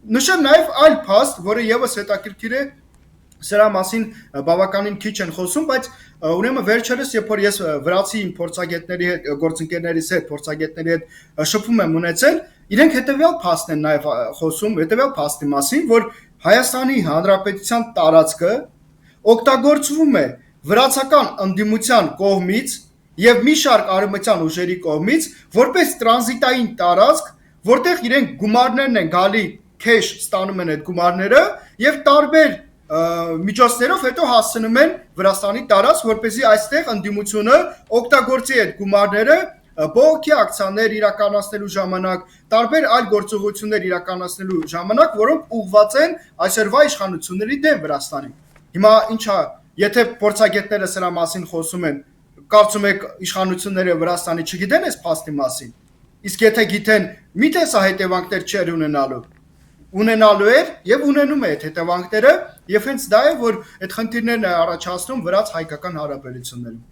Նշեմ նաև այլ փաստ, որը եւս հետաքրքիր է, սրա մասին բավականին քիչ են խոսում, բայց ուրեմն վերջերս երբ որ ես վրացի փորձագետների հետ, գործընկերներիս հետ, փորձագետների հետ շփում եմ ունեցել, իրենք հետեւյալ փաստն են նաև խոսում, հետեւյալ փաստի մասին, որ Հայաստանի Հանրապետության տարածքը օգտագործվում է վրացական ընդդիմության կողմից եւ մի շարք արևմտյան ուժերի կողմից որպես տրանզիտային տարածք, որտեղ իրենք գումարներն են գալի քեշ ստանում են այդ գումարները եւ տարբեր միջոցներով հետո հասցնում են Վրաստանի տարածք, որպեսզի այստեղ ընդդիմությունը օգտագործի այդ գումարները բողոքի ակցիաներ իրականացնելու ժամանակ, տարբեր այլ գործողություններ իրականացնելու ժամանակ, որոնք ուղղված են այսօրվա իշխանությունների դեմ Վրաստանի։ Հիմա ինչա, եթե փորձագետները սրա մասին խոսում են, կարծում եք իշխանությունները Վրաստանի չգիտեն այս փաստի մասին։ Իսկ եթե գիտեն, միթե սա հետևանքներ չեր ունենալու էր եւ ունենում է այդ հետևանքները, եւ հենց դա է, որ այդ խնդիրներն է առաջացնում վրաց-հայկական հարաբերություններում։